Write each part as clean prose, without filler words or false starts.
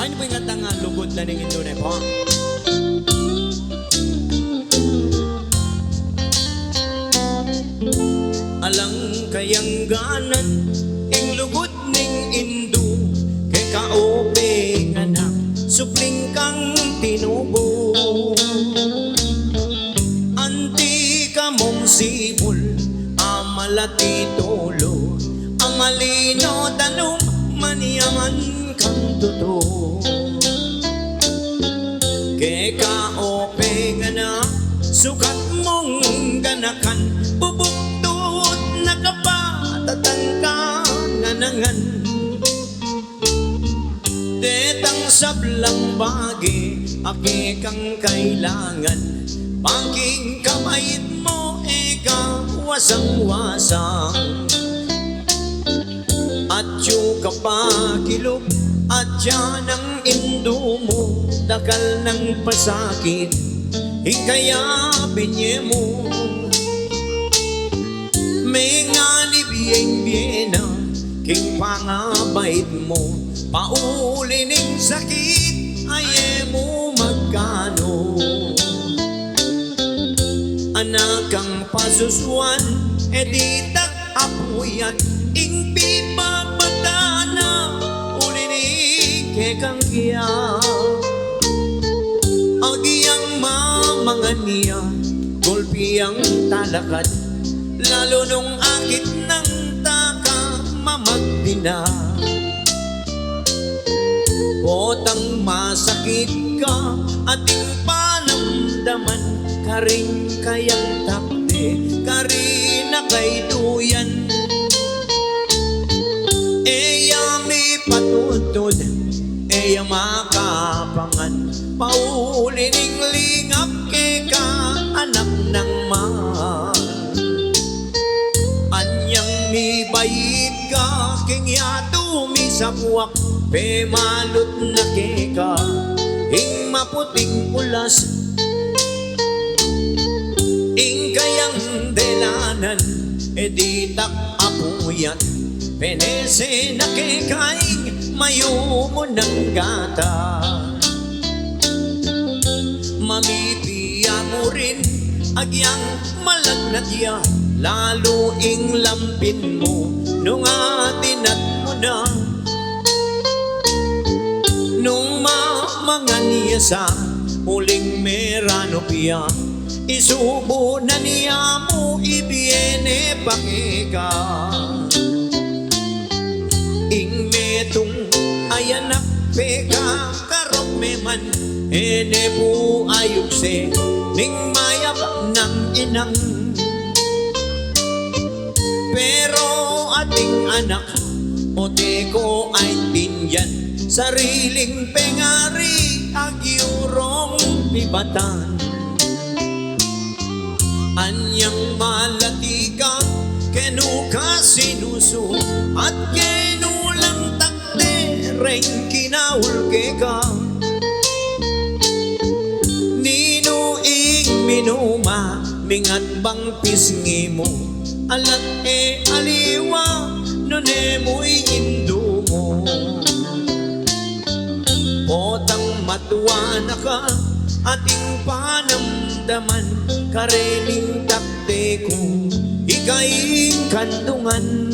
Main po yung katang lugod na ning ito na po. Alang kayang ganan ing lugod ning indu kay kaope anak supling kang tinubo. Anti ka mong sibol amalati tolo amalino tanong maniyaman kang totoo. Kay kaope anak sukat mong ganakan bubuktot nakapatatang ka nganangan. Detang sablang bagi aki kang kailangan pangking kamait mo eka wasang-wasang. At yung kapakilog at yan ang indo mo dakal ng pasakit hingkaya binye mo. May nga libiyeng-biyena king pangabait mo pauli ning sakit aye mo magkano. Anak ang pasuswan editak apuyat ing pipapatana uli ni kekang kiya. Agiyang mamangan niya gulpiyang talakad lalo nung akit ng taka mamagdina. Potang masakit ka ating panamdaman karing kayang takte karin na kay duyan. Eya may patutod eya makapangan pauli ning lingap ke ka anak ng mahal. Anyang mi bayit ka king yato mi sapuak pe malut na ke ka ing maputing pulas ing kayang delanan editak apuyat penese na ke kaing mayo mo ng gata. Mamipiya mo rin agyang malagnat ya lalo ing lampin mo nung atinat mo na. Nung mamangan niya sa huling merano piya isubo na niya mo ibiene pakika. Ing metong ayanak peka karok meman ene po ayukse ning mayab ng inang. Pero ating anak ote ko ay tinyan sariling pengari agyurong pibatan. Anyang malatigang kenuka sinuso at kenulang takte reng kinaul ke ka. Nino ing minuma mingat bang pisngi mo alat e aliwa nune mo'y indo mo. Potang matuwa na ka ating panamdaman kareling takte ko ikaing kandungan.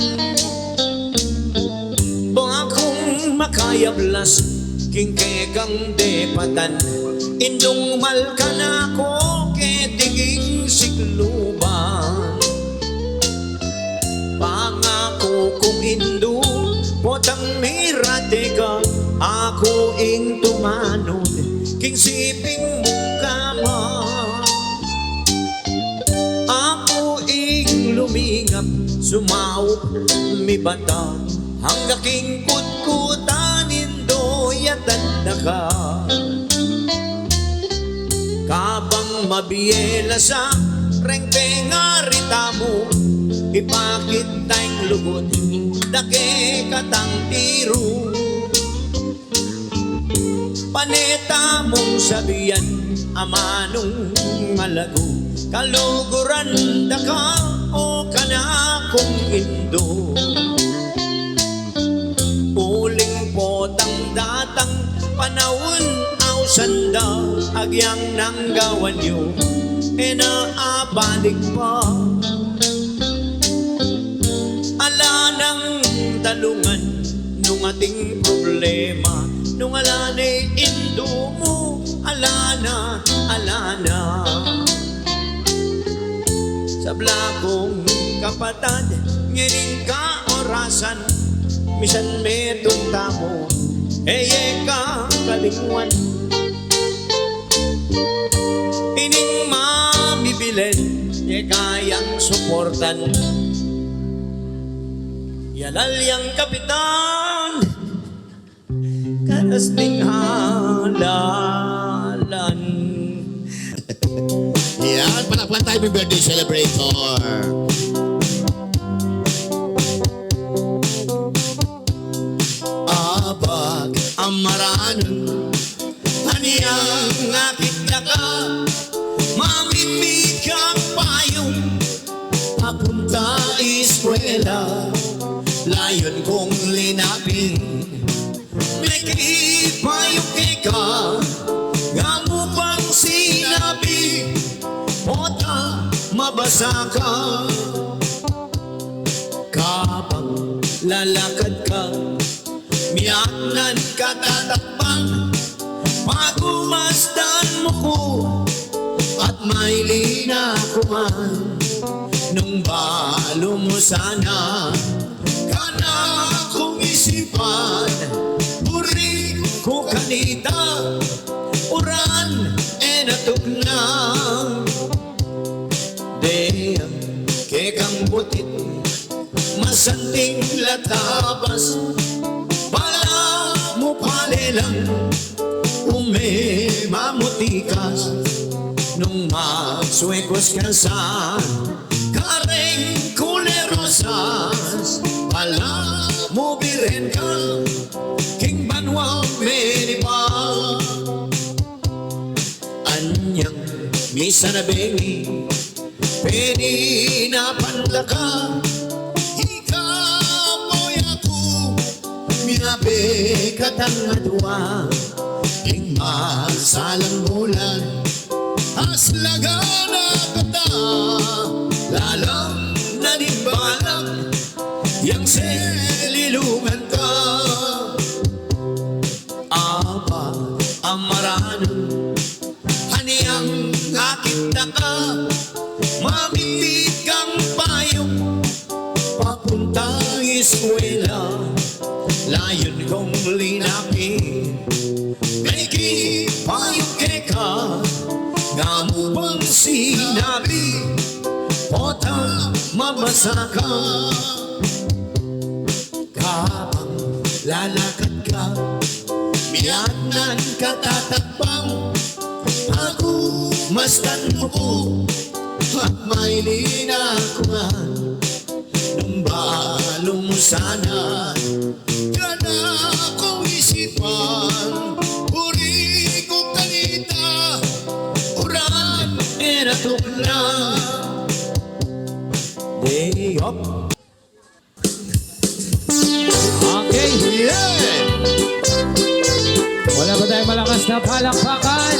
Bakong makayablas king kekang depatan indong malka na ko ketiging sikluban. Pangako kong indo potang mirate ka ako ing tumanod king siping mong kama. Ako ing lumingap sumaup mi bata hangga king kutkutan indo yatan na ka. Kabang mabiyela sa reng pengarita mo ipakit tayong lugod dake katang tiro. Paneta mong sabiyan amanong malago kaluguran daka o kana kong indo. Uling potang datang sanda agyang nanggawan nyo e naabalik pa. Ala nang talungan nung ating problema, nung ala na'y indo mo, ala na, ala na. Sa blakong kapatad, ngiling ka orasan, misan metong tamo, eye ka kalingwan. Ining mabibilen, ye kayang suportan. Yalalyang kapitan, karas ding halalan. Yan, palakpan tayo may birthday celebrator. Abag amaranon, haniyang akit na ka, mamimig kang payong, papunta eskwela, layon kong linapin. May kipayong ka, nga mo pang sinabi, pota mabasa ka. Kapag lalakad ka, miyanan ka tatakpan, pagumasdan mo ko, at may linakuman. Nung balo mo sana, kana kong isipan, puri ko kanita, uran e natugnan. Deyang kekang butit, masanting latabas, pala mo palelang, mamutikas. Nung magsuekos ka sa kareng kulerosas, pala mo biren ka, king banwang menipa. Anyang misa na bengi, peni na panlaka, ikamoy ako, minabe katang adwa, ing masalang bulan, aslaga na kata, lalang nanimbalang, yang selilungan ka. Apa amaranon, haniyang akit na ka, mamipit kang payong, papunta eskwela, layon kong linapin. May kipayong ka, nga mo bang sinabi, pota mabasa ka. Kapag lalakad ka, miyanan ka tatakbang, ako mastan mo ko, at may linakuan. Nung balo mo sana, kana kong isipan, puri kong kanita, uran e natuklan. Day up. Okay, Yeah! wala ba tayong malakas na palakpakan?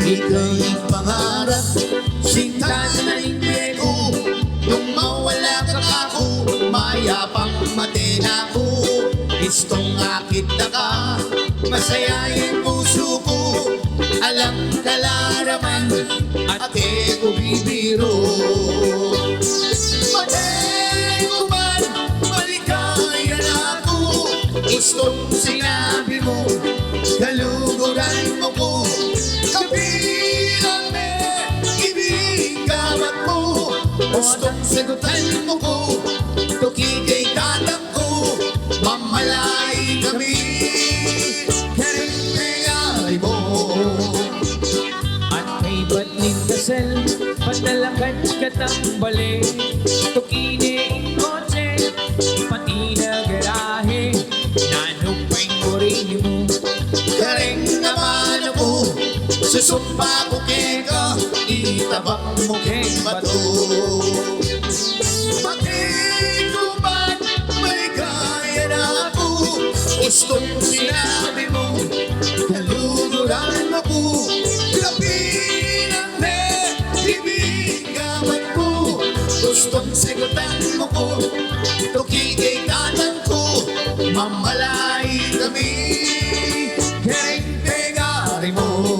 Ika'y pangarap, sinta na hindi ko, nung mawala ka ako, mayapang matena ko. Istong akit na ka, masayayin puso ko, alam kalaraman, ate ko bibiro. Matay ko man, maligaya na ako, istong sinabi mo, kaluguran mo ko, kabilang ibig kamat mo, gustong sagutan mo ko, tukigay tatak ko, mamalay kami, karintayari mo. At may ba't ning kasal, padalakan ka tambali, tukine kotse, pati na garahe, nanupay ko rin mo. Kareng naman ako, susumpa ko keka, itabak mo keng bato. Pati ko man, may kaya na ako, Gustong sagutan mo ko, tukigay tanan ko, mamalay kami. Kering pegari mo.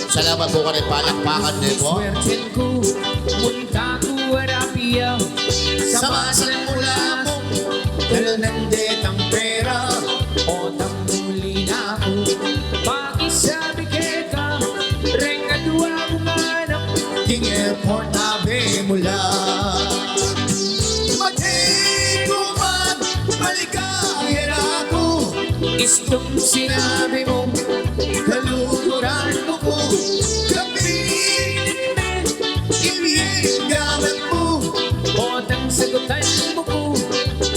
Salamat po ka rin palakpakan din mo. Swerten ko, munta ko arapia. Sa masang mula mo, dalanan detang pera. O muli na ako. Pakisabi kita, reng adwa mong anak. King airport tabi mula. Magtikuman, malikayan ako. Istong sinabi mo, Kalukuran mo ko, gabi, inigaman mo. Otang sagutan mo ko,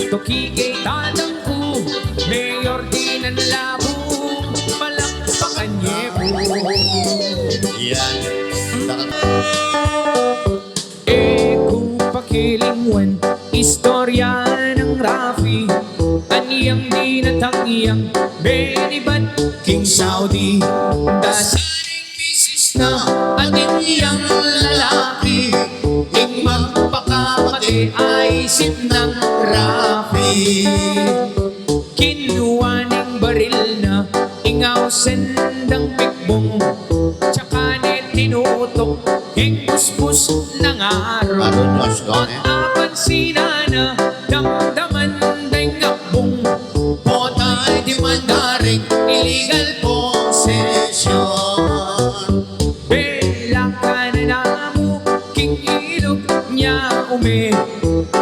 tukigay tatang ko, mayor din ang labo, palakpakan niya mo. Yan. Kung pakilingwan, istorya ng Rafi, aniyang di natangyang, benibat King Saudi. Dasaring misis na ating iyang lalaki, ing magpakamati ay isip ng Rafi. Kinuha ng baril na ingaw sendang pikbong, tsaka ni tinutok ing puspus ng araw. Napansin na damdaman da'y ngakbong, potay di mandaring illegal possession. Bela ka na namo, king ilog niya umi,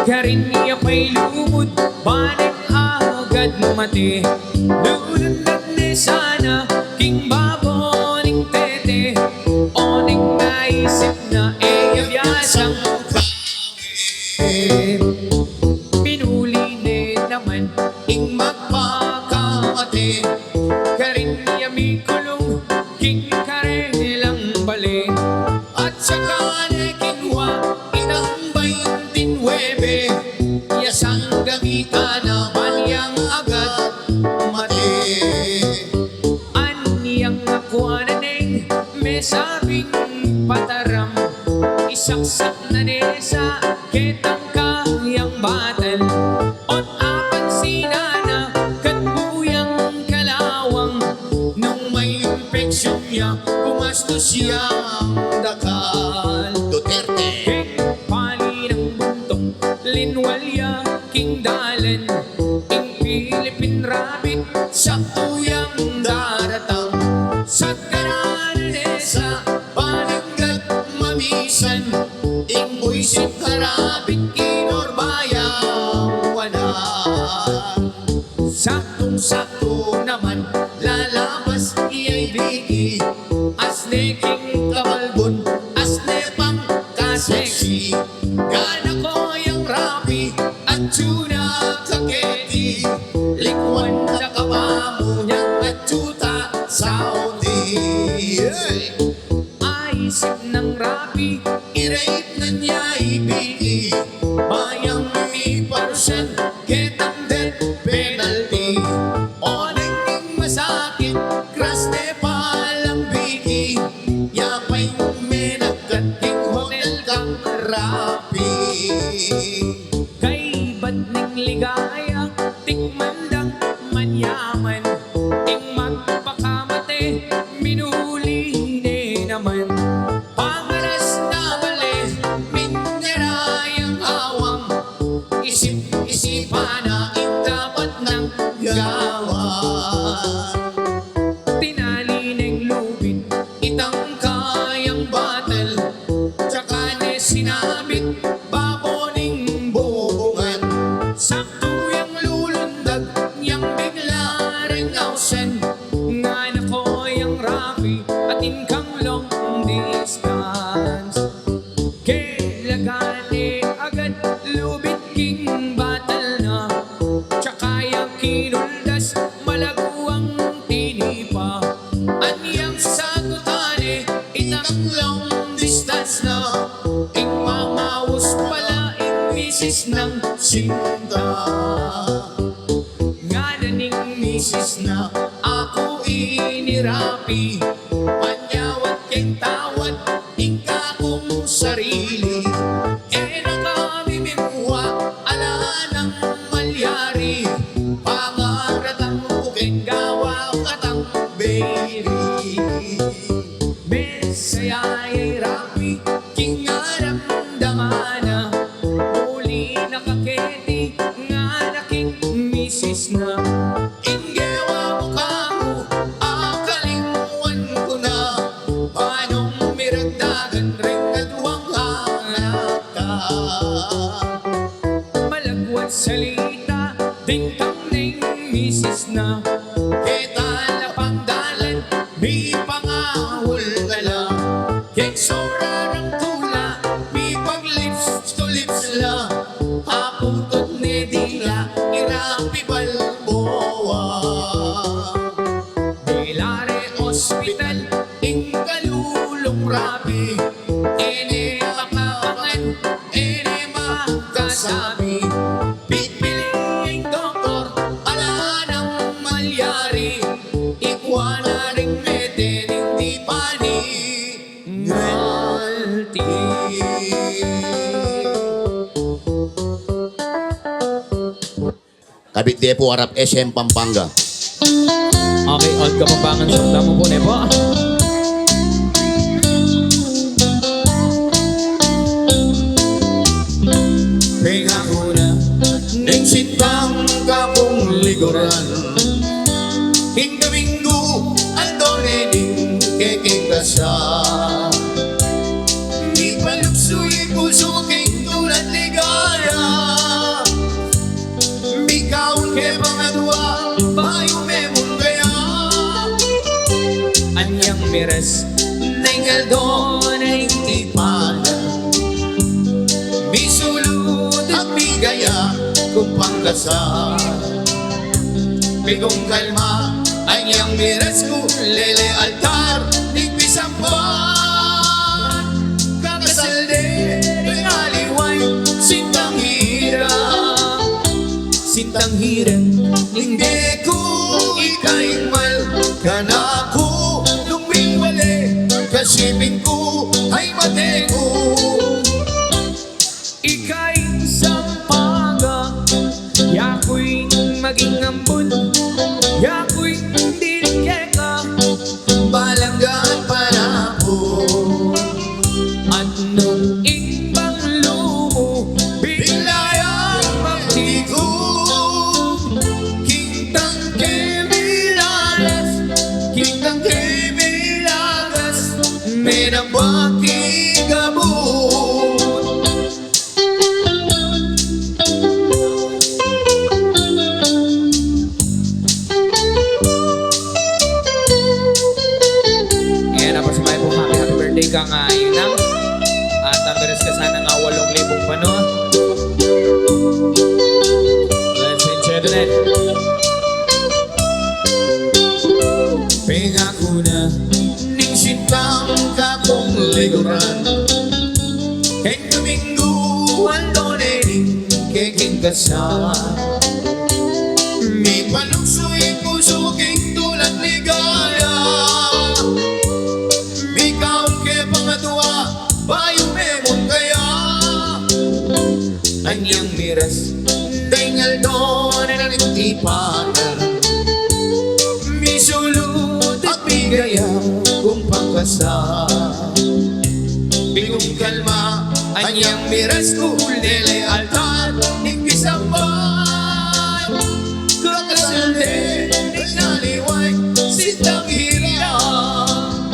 karin niya pa'y lumod, banig agad mati. Lulundag ni sana, king baboning tete, oning naisip na eyabiyasang pinuli din naman ing magpakamati, karin niya may kulong, king karelang bali. At saka na kinuha itang 29, yasang gamita na baniyang agad mati. Aniyang nakuha na neng may sabing pataram, isaksak na nesa kitang kayang batal. Ot apan sinana katbuyang kalawang, nung may infeksyon niya pumastos siyang dakal. Duterte. King pali ng buntong linwalya king dalan, ing Philippine rabbit sa tuyang daratang. Sa karanesa paninggat mamisan, ing buisip harapit kinorbayang wanan. Saktong-sakto naman lalabas iya'y bigi, asne king kabalbon, asne pang kaseksi. Gana ko yung rapi at tuna kaketi, likwan na kapamo niyang at tuta Saudi. Aisip ng rapi, i-rape na niya ibigi, bayang may parusan, ketang death penalty. O naging masakit, kras ne palang bigi, yapay menagkating hotel kang rapi. Kay ba't ning ligaya, tikmandang manyaman, ing magpakamate, minuli ne naman. Pangalas na bali, minerayang awang, isip-isipan na ing dapat ng gawan. Tinali ng lubid, itang kayang batal, tsaka ne sinabit, baboning bubungan. Sakto yung lulundag, niyang bigla rin awsan, nga na ko yung rapi, atin kang long distance. Kailagane agad lubid king batal na, tsaka yung kinuldas malaguang tinipa. Anyang sagutane itang long distance na, ing mamawos pala ing misis ng sinta. Nga na ning misis na ako inirapi, panyawat keng tawad ing kakong sarili. E nakamimili Malagwat salita, dingtang ning misis na. Kita na pangdalan, may pangahol ka lang. Kek sobra ng tula, may pag-lips to lips la. Aputot ni Dila, irapi balboa. Belare Hospital, Ing kalulong rapi, ene makapangan, ene makasabi. Pipiling doktor, ala nang malyari, ikwa na ring meten, hindi pani. ngalti. Kabit Depo Arap SM Pampanga. Okay, old Kapampangan, sunda mo po, Nepo. Pinga ko na, ning sitang kapong liguran. Hinggaminggo, andone ning kekikasa. Di paluksoy puso king tulad ligaya. Bikaw ke pangadwa, bayo memon kaya. Anyang miras, Nengal doon ay tipala. Bisulot at bigaya kung pangkasal. Bigong kalma ay niyang miras ko. Lele altar, nagpisampan. Kakasal din ay aliway, sintang hirang. sintang hirang, Hindi ko ikaingmal ka na ako lumiwali. Kasipin ko ay mateko. ika'y sampaga. Yako'y maging ambon, yako'y dilikeka. Balanggaan para po. At nung imbang lumo, Bilayang magtigo. Kintang kemilalas, kintang kemilagas, may nabakigabot. Ngayon na po sa may po, happy birthday ka nga inang. At ang garis ka sana nga 8,000 pa no. Let's enjoy the net. Pinga ko na, ning sintang kakong liguran. Keng Domingo, andone ning keking kasal. May paluksoy puso king tulad ligaya. Bikaw ke pangadwa, bayo memon kaya. Anyang miras, tingal doon ay nagtipanan. Misulot at bigaya kung pangkasal. Bigong kalma, anyang miras ko. Lele altar, nagpisampan. Kakasal din, naliway, sintang hirang.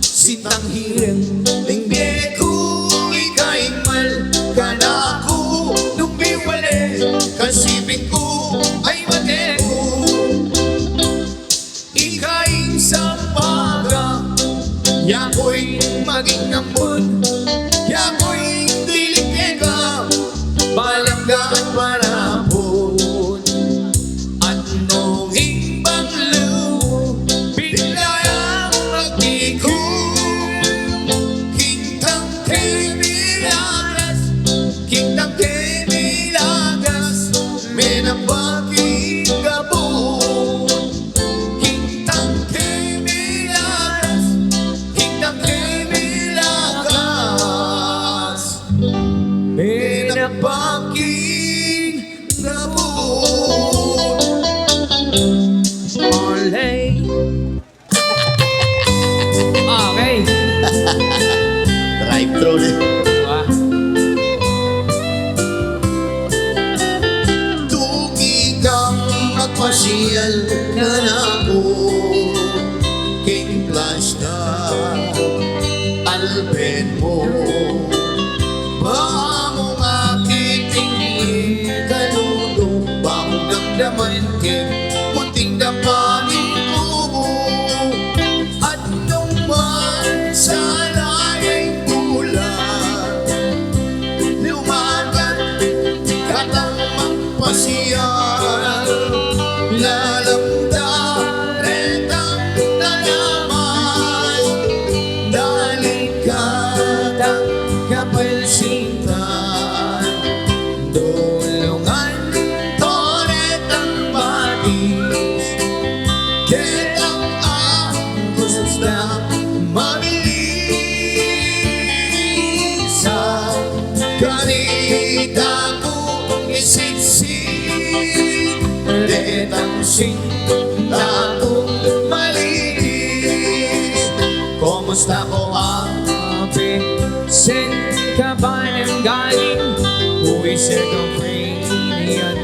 Sintang hirang, Lingbe ko ikaingmal ka na ako lumiwali. Kasipin ko ay mateko. Ikaing sampaga, yako'y maging ambon, yako'y dilikeka. Balanggaan para po. At nung imbang lumo, bilayang magtigo. Kintang kemilagas, kintang kemilagas, may nabakigabot. Kintang kemilagas, kintang kemilagas, may nabakigabot. olay. Okay. Drive-thru na. Wah. Tugi kang magpasiyal na ako. King Flash na alpen mo. Baka mong Kanita ko isitsik Detang sinta kong maliit Kumusta ko Ate, saan ka ba nang galing? Buwisit ang yan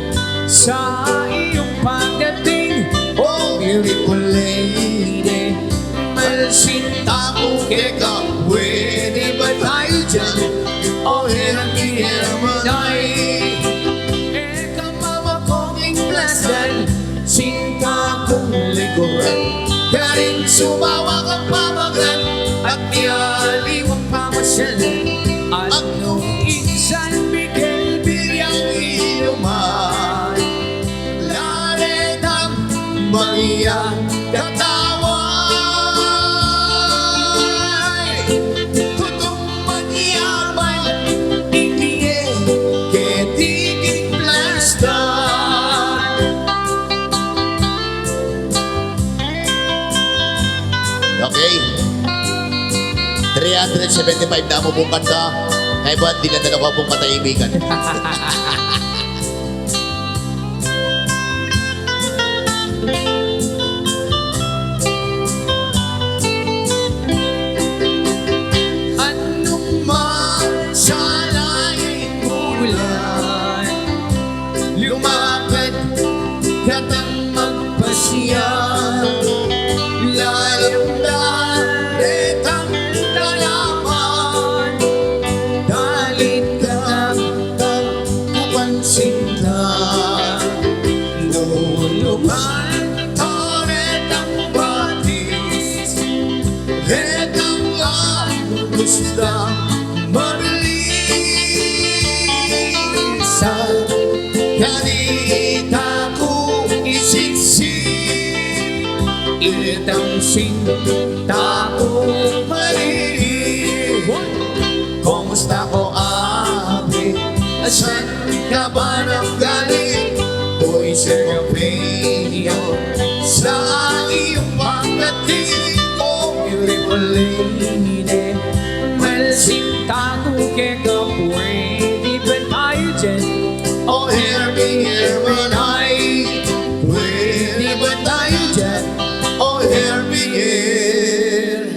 sa iyong pagdating. Oh, beautiful lady Malsinta ko keka Pwede ba tayo dyan? Oh, hirang-hirang Eka mama kong inglasan, sinta kong liguran. Karing sumawa kang pamagan At ialiw ang Pamasyalan at nung insan bigel Biyang inuman Laretang magiyang kataway Tutong magyaman Ikiye ketiging plastan Okay. 375 na mo pong kanta. Kaya buwan, di na dalawa pong kataibigan. Anong man sa langit ulan. Lumakad katang magpasya Layong daretang dalaman Dalit ka kapansinta Nuluman taretang batis Retang gusto mabilisan Kanita ko isitsik Itang sinta ko maliit Kumusta ko ate? Asan ka ba nang galing? Boy, serapeo Sa iyong pagdating Oh, beautiful lady Malsinta ko kaya pwede ba tayo dyan? Oh, hear me when I Pwede ba tayo dyan? Oh, hear me here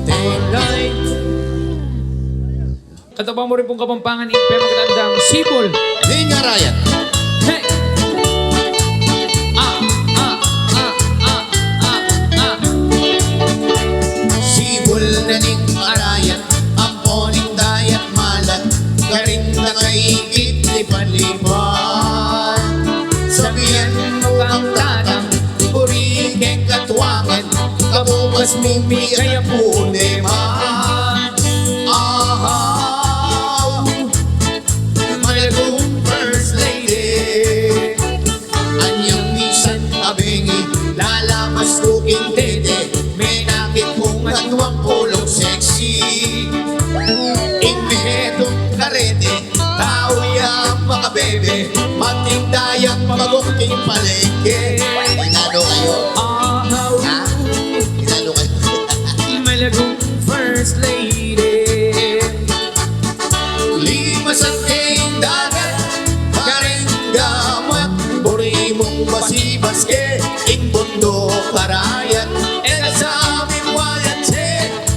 Tenday. Katawa mo rin pong Kapampangan Pero magandang sibol. Linya Ryan. Hey! Ah, ah, ah, ah, ah, ah. Sibol na ning arayan Ang poning dayat malat Karin na kaigit lipan-lipan Sabihan mo ang tatang Purigeng katwangan Kabukas mimi kaya puneman Ahaw Malagong first lady Anyang misan abengi Lalamas kuking tete May nakit kong atwang pulong sexy Ingmehetong karete Tao yang mga bebe Matindayang magukting palengke Inano kayo? Ahaw, Ha? Inano kayo? malagong first lady. Lima sa king dagat Karing gamat Buri mong basibaske Ing bundo karayat E sa aming wayat se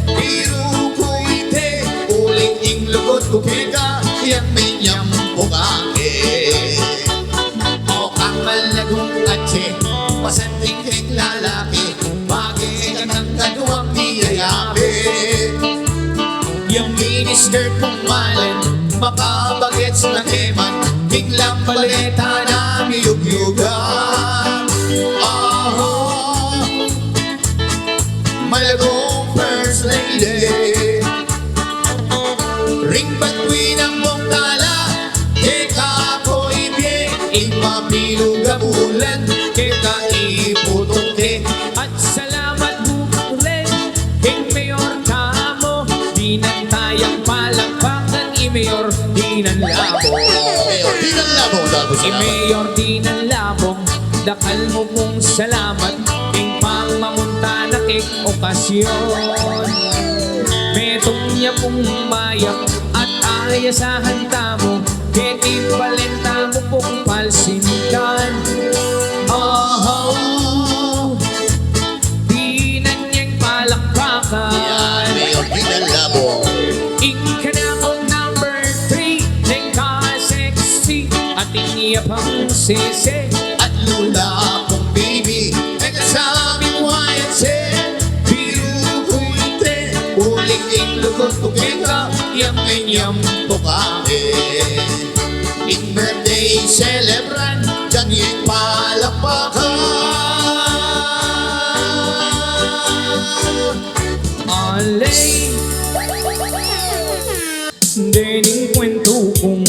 Biru ko ite Uling ing lugot kupika Yang minyam bukake O kang malagong atse Pasanting king lalaki Bagi ka ng kaduwang niyayabi Yung miniskirt mong malan Mapabagets na keman Biglang paleta na miyug-yugan Malagong first lady Ring batuin ang mong tala Keka ko ibye Ing mapilugabulan Keka iputong te At salamat bukulen King Mayor Kamo Di nang tayang palakpakan I-Mayor di nang labong Mayor, di nang labong dahil po salamat. I-Mayor di nang labong Dakal mo pong salamat King Pang bang mamunta na kek okasyon. Metong niya pong mayak at ayasahan tamo, keti balenta mo pong palsinkan. Oh, di na niyang palakpakan. Mayor Pinalabo. Ika na kong number 3, neng ka-sexy at iniya pang sese. At lula akong baby, ay kasabi mo hayan sen. Biru ko ite, uling inlukot ko kita, yam to kami. In birthday celebrant, dyan yung palakpakan. Alay, dening kwento kong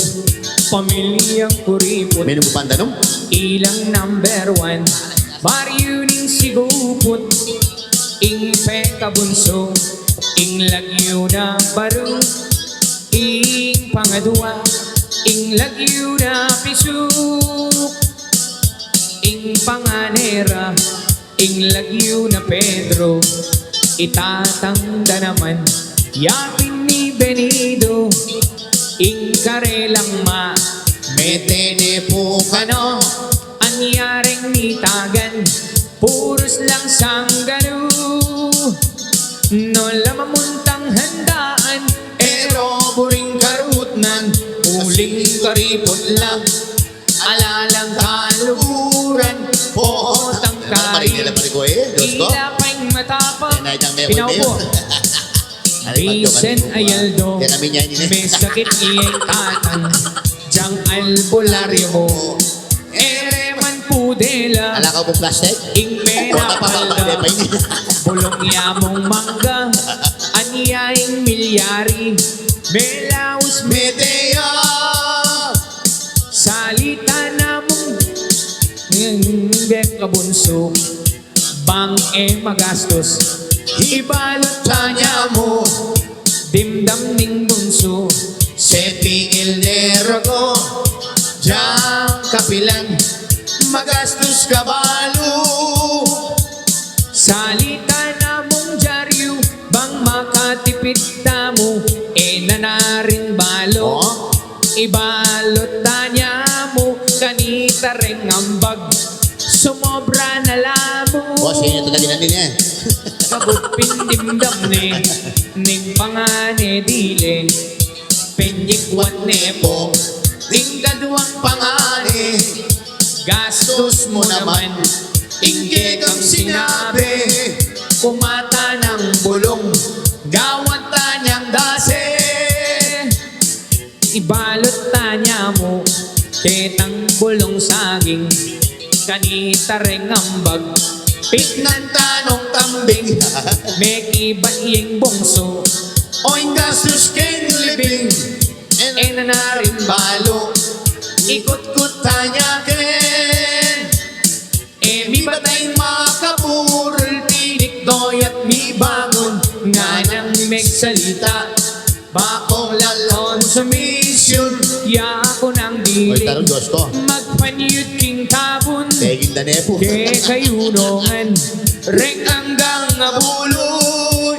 pamilyang kuripot. May nagpapanda nung? Ilang number 1, baryo ning sigupot. Ing pekabunso, ing lagyo na baro. Ing pangadwa, ing lagyo na pisuk. Ing panganera, ing lagyo na Pedro. Itatanda naman, yapin ni Benido. Ing karelang ma, Metene po ka no, anyaring nitagan, puros lang sanggano. No lamamuntang handaan, ero buring karutnan, uling karipot lang, alalang kaluguran, potang Marinela kain, Marico eh. Diyos ko. tila pa'y matapang, Yan ay diyang may pinaupo. Bisen ayaldo, Yan namin yan yun eh. may sakit iyay tatang, diyang albularyo mo, ere man pudela. Ala ka po plastic? Ing pera palda, bulong yamong mangga, anyaing milyari, melaus Medea. salita namong bekabunso, bang magastos, ibalot Tanya mo, dimdam ning bunso, Sepi Ildero ko, diyang kapilan, magastos ka balo. salita namong dyaryo, bang makatipid tamo, nanarin balo. Oh? Ibalot na niya mo, kanita ring ambag, sumobra na lamo. Boss, yan yung tagadinan din eh. Kabupin dimdam ni, ning pangane dile, penyikwat nepo, Ting kaduang pangani, gastos mo naman, inggit ang sinabi, kumata ng bulong, gawat tanyang dase. ibalot na niya mo, ketang bulong saging, kanita ring ambag, Pitnan tanong kambing, may kibat iyeng bongso, oing gastos keng libing, nanarin balo, ikot-kot tanya ken. Mi batay makapurol, tinik doyat mi bangon, nga nang megsalita, bakong lalon sa mission. ya ko nang Oy, tarong diling, Diyos ko. magpanyut king tabon, Tegin na nepo. ke kayunongan, reng hanggang abuloy.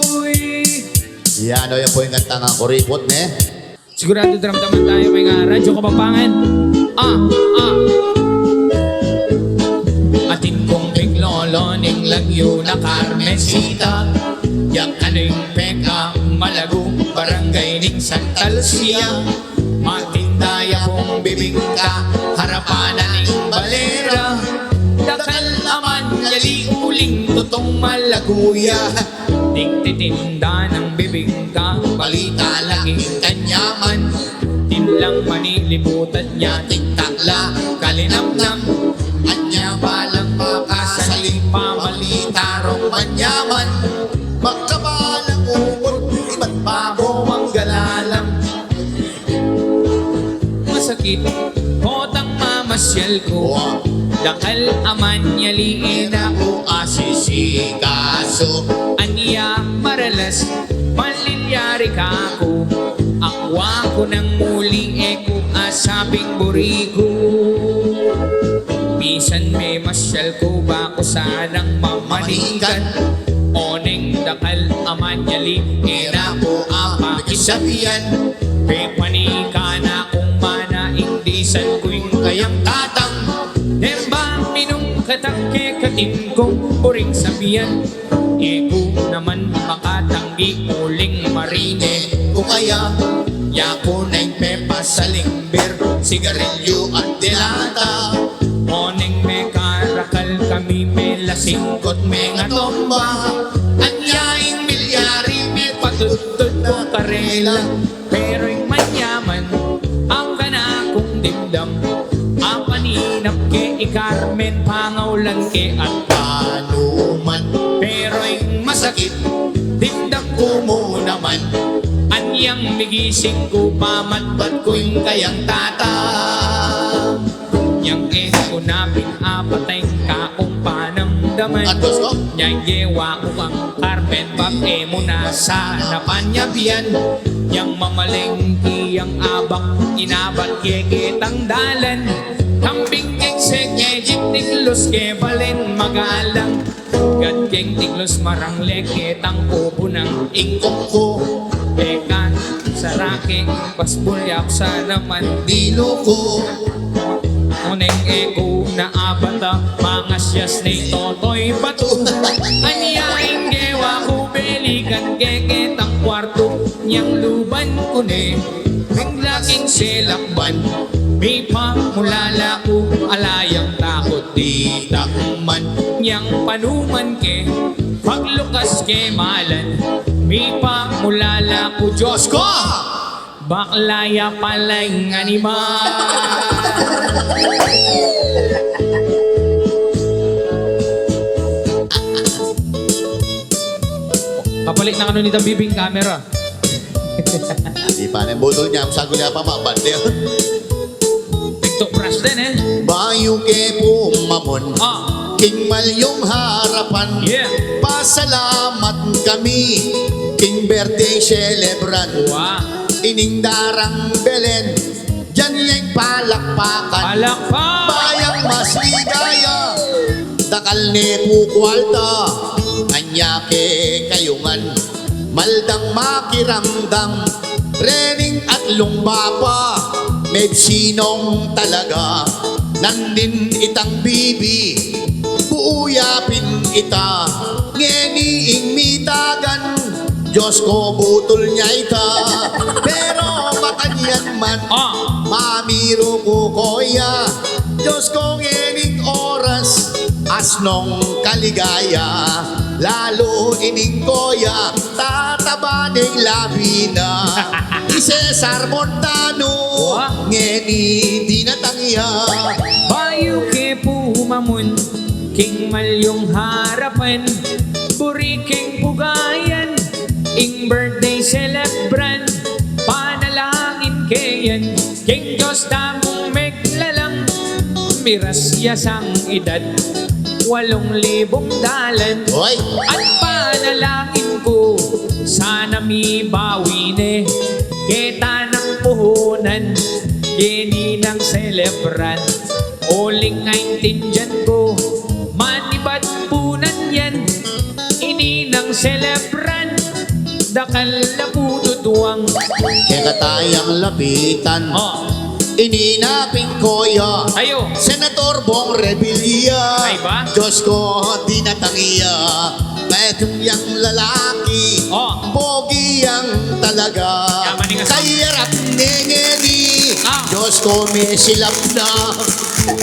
Yan o, yan po yung kanta ng kuripot ne. Sigurado daramdaman tayo may nga radyo Kapampangan. Atin kong piglolo ning lagyo na karmesita, yak aning peka malago barangay ning Santa Lucia. Matindaya kong bibingka harapan na ning balera, dakal aman yali uling tutong malaguya. Ding titinda ng bibingka, balita laging kanyaman, timlang manilibutan niya, tiktakla kalinamnam, anya balang makasaling pamalitarong manyaman, Magkabalang umot, iba't bago ang galalam. masakit kotang mamasyal ko, dakal aman yaliin ako Asisikaso, aniya maralas palilyari ka ko, akwa ko ng muli kung asabing burigo. Bisan may masyal ko ba ko sanang mamanikan. Oneng dakal amanyali era ko apa kisabihan. Pe panika na kung mana indisan ko'y kayang tatang. Demba minong katangke katim kong puring sabihan. Eko naman makatanggi uling marine. Kung kaya, yako na'y pepa sa limbir, sigarilyo at dilata. Oneng me karakal kami me lasingkot me nga tomba. Anyaing milyari me patutod mo karela. Pero'y manyaman ang kanakong dimdam. Ang paninap ke ikarmen pangaulan ke at Paano man, pero'y masakit dimdam ko mo naman. Anyang migising ko pamatbat ko'y kayang tatang. Yang ko naping apatay ka kung panamdaman. at gusto, Yang yewa ko kang karpen bag mo na sa napanyabian. Yang mamalengki ang abak inabat keketang dalan. Kambing keksek kejip tiglos ke balen magalang. Gad keng tiglos marang leketang kubo ng ingkong ko. Eka sarake paspulyak sa naman dilo ko. Uneng eko na abata mga siyas ni Totoy Bato. Anyaing gewa ko belikan keketang kwarto. Niyang luban ko ne biglaking selakban. May pamulala ko alayang takot di takman. Niyang panuman ke paglukas ke malan. May pamulala ko Diyos ko baklaya palang animal. Kapalit ng ano ni Dabibing camera. Di pa na botol niya, sago niya pa mabad niya. TikTok brush din eh. Bayo ke pumamon, King Malyong harapan. Yeah. Pasalamat kami, King birthday celebrant. Wow. Ining darang Belen, dyan yung palakpakan. Palakpak. Bayang mas ligaya, dakal ni pukwalta. Anya ke kayungan, maldang makiramdam. Rening at lumbapa, may sinong talaga. Nandin itang bibi, buuyapin ita. Ngeniing mitagan, Diyos ko butol niya ita. Pero makanyan man, mamiro ko koya. Diyos ko ngening oras, asnong kaligaya. Lalo ining koya, tatabaning labina. Ni Cesar Montano, ngeni di natangya. Bayo ke pumamon, King Malyong harapan. Buriking pugayan, ing birthday celebrant. Panalangin kayan, King Diyos tamong meglalang. Miras yasang edad, 8,000 dalan. Hoy! At panalangin ko, sana mi bawin kita ng puhunan, geni ng celebrant. Uling 19 dyan ko, manibad punan yan. Ini ng celebrant, dakal na pututuwang. Kaya katayang lapitan, ininaping koya. Ayo, Senator Bong Revilla. Ay ba? Diyos ko di natangiya. Kahit yung lalaki, pogi ang talaga. Yaman ni nga sa- Kayarap nengeni, Diyos ko may silap na.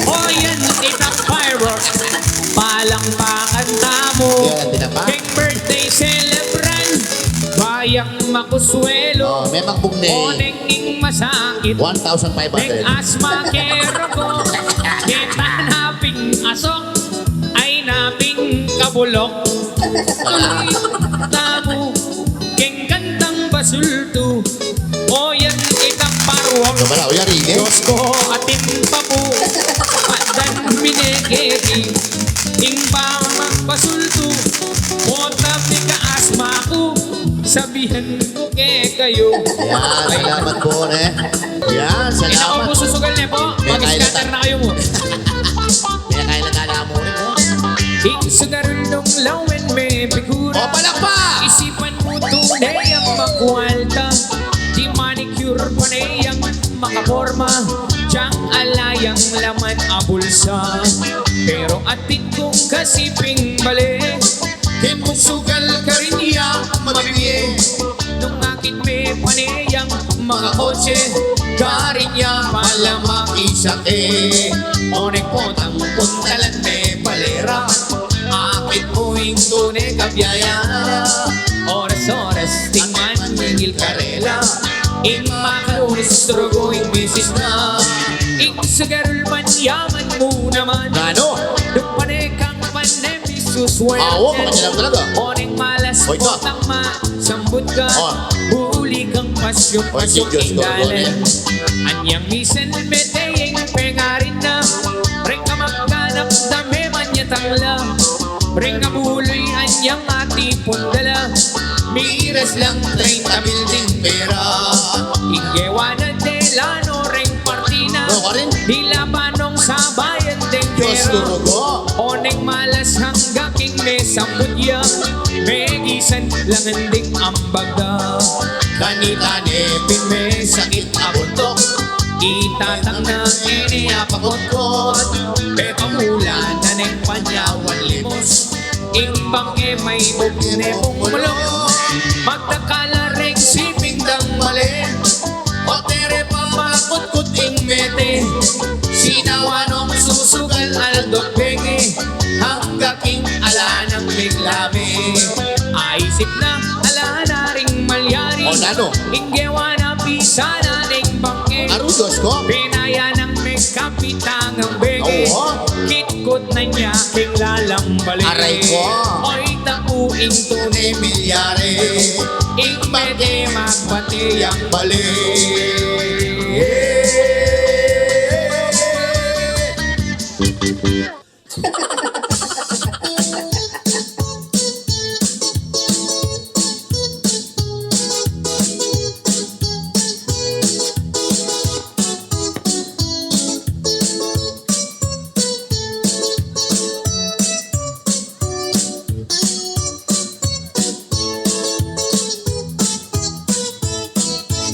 o yan, itak fireworks. Palangpakan tamo, Yan, tinapa. King birthday celebrant. Bayang makuswelo, May magbugni. oneng masakit. 1,500. Neng asma kero ko, kita naping asok, ay naping kabulok. Ulit tamo, king kantang basulto, o yan itang parwak. Kabala, o yari, eh? Diyos ko ating papu, padan minegeti, ing basulto, o tabi ka asma ko, sabihan ko ke kayo. Yan, salamat po, eh. Yan, Ina ko salamat. po susugal niya po. Kaya Mag-scatter na kayo mo. Kaya Sugarundong lawen may figura. O, palakpak! Isipan mo tunay ang makwalta. Di manicure panay ang makaporma. Diyang alayang laman abulsa. Pero atin kong kasiping balik. Sugal ka rin niya mabibiye. Nung akin may panayang mga kotse. Karin niya pala makisake. Onek po tang puntalan may palera. Apit mo yung tunay kabiyaya. Oras-oras tingman mingil karela. Ing makalunis trogo ing misis na. Ing sagarul man yaman mo naman. Ano? Nung panekang panem isuswerte. Awo, makanya lang talaga. Oning malas Oy, mo ito. tang sambut ka. Oh. Huli kang pasyong-pasyong Oy, Diyos ko, inggalan. Ronel. Anyang misen meteyeng pengarin na. Ring ka magkanap dami man niya tangla. Ring ka buloy anyang ati pundala. Miras lang 30 building pera. Ingewanan de lano ring partina. Ano ka rin? Hilabanong sabayan deng Diyos pera. turugo. Oneng malas hangga king me sambutya. Megisan lang anding ambaga. Kanita nepin may sakit abuntok. Itatang na Iniapakot-kot. Pepamula na neng panyawan limos. Imbang e may mugne pumulong. Magtakala ring siping dang mali. O tere pamakot-kot ing mete. Sinawanong susugal aldok penge. Hangga king ala ng biglami. Aisip na ala na ring malyari. O, nano? Inggewa na pisa na ning bangke. Arudos ko. Pinaya ng may kapitang ang bege. Oo. Kitkot na niya king lalang balik. Aray ko. Oy tapuing tunay Emilyare. ing pwede magpati ang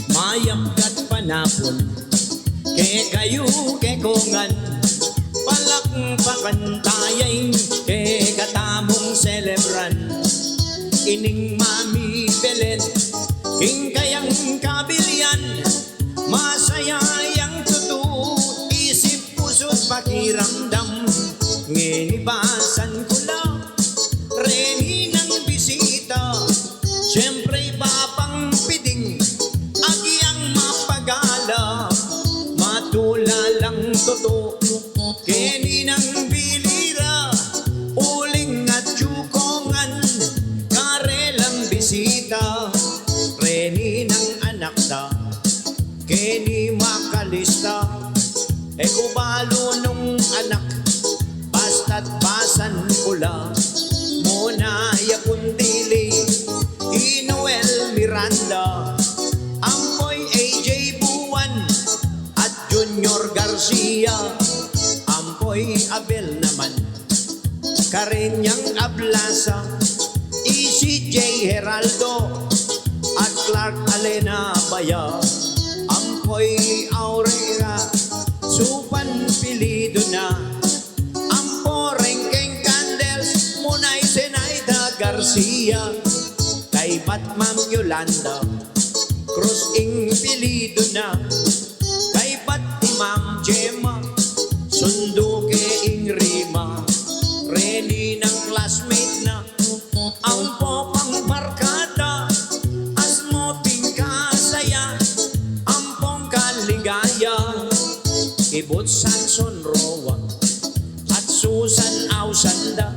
Mayam kat panapon ke kayu ke kongan palakpakan tayay ke katamong celebran ining mami belen king kayang kabilyan masaya yang tutu isip puso't pakiramdam nginibasan ko lang reni ng bisita syempre papang piding agyang mapagala matulalang toto keni ng bilira uling at yukongan karelang bisita reni ng anak da keni makalista ekubalo nung anak basta't pasan pula muna yapon dili Inoel Miranda Ampoy AJ Buwan at Junior Garcia Ampoy Abel naman Karenyang Ablasa ECJ Heraldo at Clark Alena Baya Ampoy Aurera Supan Pilido na Ampo Rengkeng Candles Munay Senaida Garcia kay Batmam Yolanda Cruz ing pilido na kay Bat Imam Gemma Sundo ke ing Rima Reni ng classmate na ang popang barkada asmo pingkasaya ampong kaligaya Ibot Sanson Roa at Susan Ausanda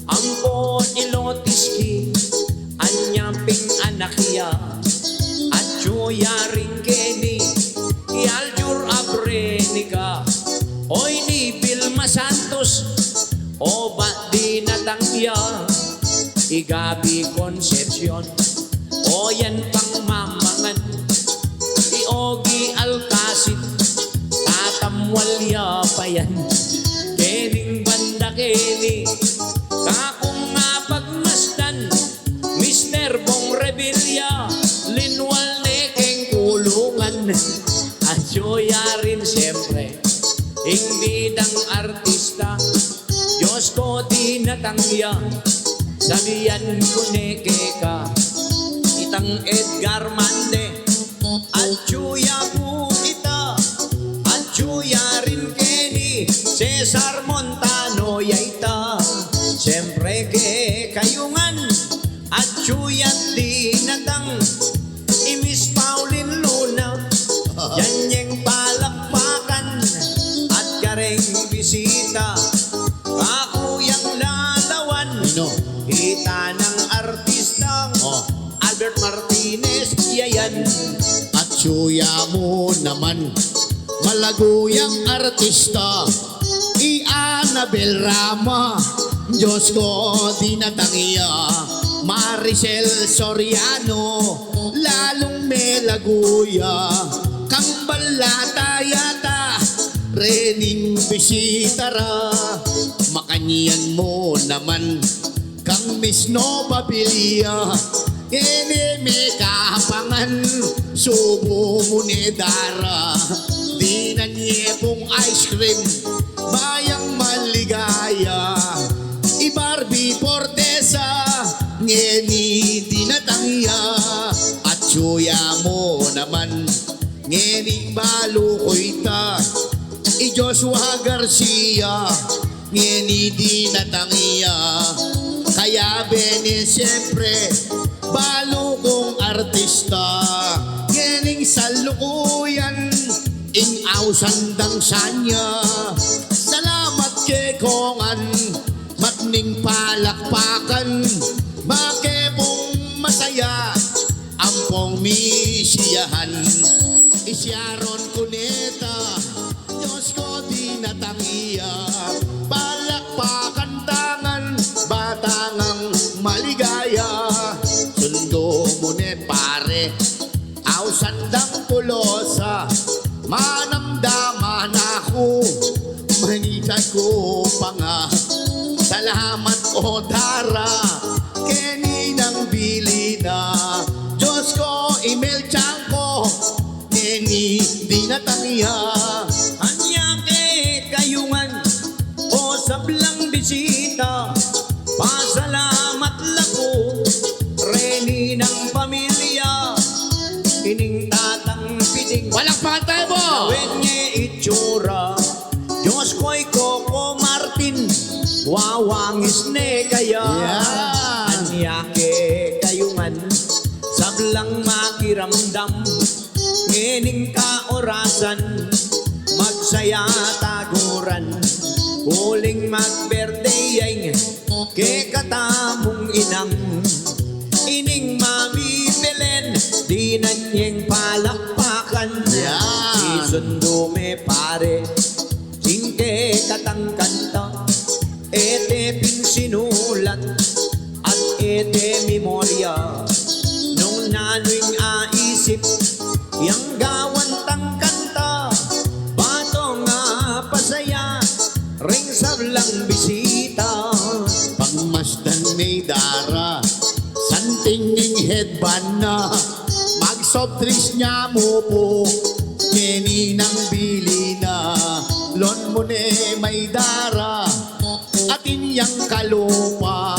ampo Ilotiski Anyamping Anakya at Chuyaring Kenny Ialjur Abrenica Oy ni Vilma Santos o ba di natangya Igabi Concepcion o yan pang mamangan Iogi Alcacid Tatamwalya pa yan Kening banda Kenny Rebilla, linwal nekeng kulungan. At suya rin siyempre, bidang artista. Diyos ko di natangya, sabihan ko neke ka. Itang Edgar Mande, at suya po kita. At suya rin Kenny, Cesar Montano yaita. Siyempre ke kayungan, at suya di natang. Miss Pauline Luna, yan yung palakpakan. At kareng bisita, kakuyang lalawan. Sino? Kita ng artistang Albert Martinez, yayan. At suya mo naman, malaguyang artista, Annabel Rama. Diyos ko di natangiya, Maricel Soriano, lalong melaguya. Kang balata yata, Rening bisitara. Makanyan mo naman, kang Miss Nova Villa. May kapangan, subo mo ni Dara. Di na nyepong ice cream, bayang maligaya. Barbie Portesa, ngeni di natangya. At suya mo naman, ngeni balukoy ta. Joshua Garcia, ngeni di natangya. Kaya bene siyempre, balukong artista. Ngening salukuyan, inaw sandang sanya. Salamat kay Kongan, matning palakpakan. Makepong masaya, ampong misiyahan. Isyaron kuneta, Diyos ko di natangiya. Palakpakan tangan, batangang maligaya. Sundo mo ne pare, aw sandang Polosa. Manamdaman ako, manitad ko pa nga. Salamat o Dara, Kenny ng Bilina. Diyos ko, email tiyang ko, Kenny di natangya. Anya ke kayungan, o sablang bisita. Pasalamat lako, Reni ng pamilya. Ining tatang piting, Walang patay mo! gawin niya itsura. Diyos ko'y Coco Martin, wawangis ne kaya. Yan. Anya ke kayungan, sablang makiramdam. Ngining kaorasan, magsaya taguran. Huling mag-birthday ay ke katamong inang. Ining Mami Belen, di na niyeng palakpakan. Yan. Isundo me pare, singke katang kanta. Ete pinsinulat, at ete memorya. Nung nano'y aisip, yang gawan tang kanta. Bato nga pasaya, ring sablang bisita. Pagmasdan may Dara, santingning headband na. Mag-soft drinks niya mo po, Kenny ng Bilina. Lon mo ne may Dara, atin yang kalupa.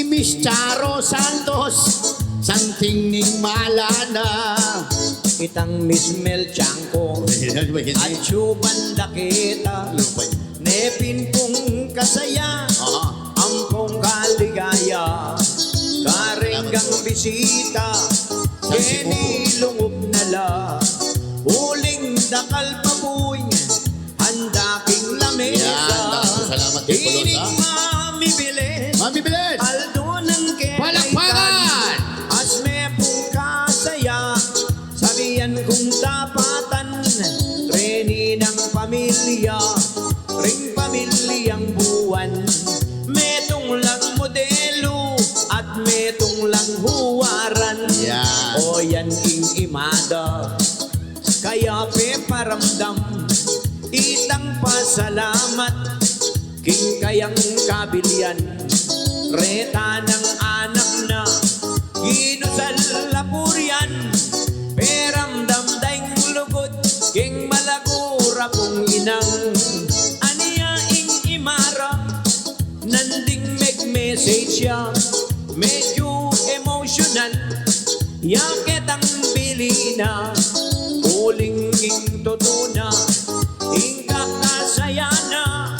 Miss Charo Santos, santingning malana. Itang Miss Mel Chanko, at syuban dakita. Nepin pong kasaya, ampong kaligaya. Karenggang bisita, Kenny lungog nala. Huling dakal pabuy, handaking lamesa. Yan, salamat kay Polosa. Ining Mami Bilen, Mami Bilen! Aldo ng Palakpakan! Asme pong kasaya, sabihan kong tapatan. Reni ng pamilya, ring pamilyang buwan. Metong lang modelo, at metong lang huwaran. Yan. O yan ing imada, kaya pe paramdam. Itang pasalamat, king kayang kabilyan. Reta ng anak na, ginusa message siya, medyo emotional. Yakit ang bilina, uling ing totoo na, ing kakasaya na.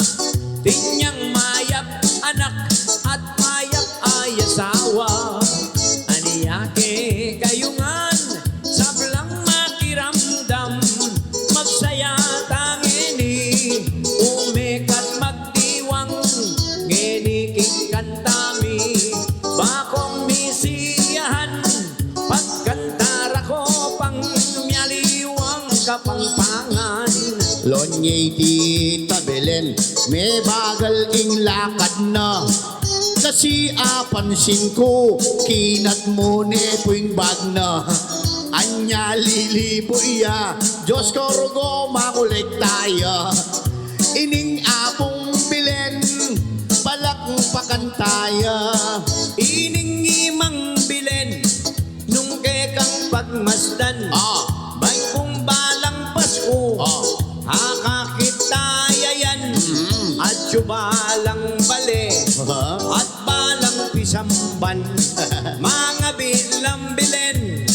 Tinyang mayap anak at mayap ay asawa. Aniyake kayungan, sablang makiramdam, magsaya tangini, umikat magdiwang, nginiking kantami, bakong misiyahan, pagkantara ko pang myaliwang Kapampangan. Lonyay Tita Belen, may bagal ing lakad na. Kasi apansin ko, kinat mo ne puing bag na. Anya liliboy ya, Diyos ko rugo makulik tayo. Ining apong Belen, balak pakantaya. Ining imang bilen, nung kekang pagmasdan, may kung balang Pasko, hakakitaya yan, at balang bale, at balang pisamban, mga bilang bilen,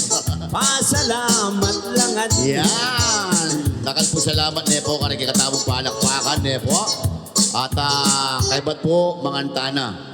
pasalamat lang at Yan. Takal po salamat Nepo, karang kikatabong palakpakan Nepo. At kay ba't po mga antana.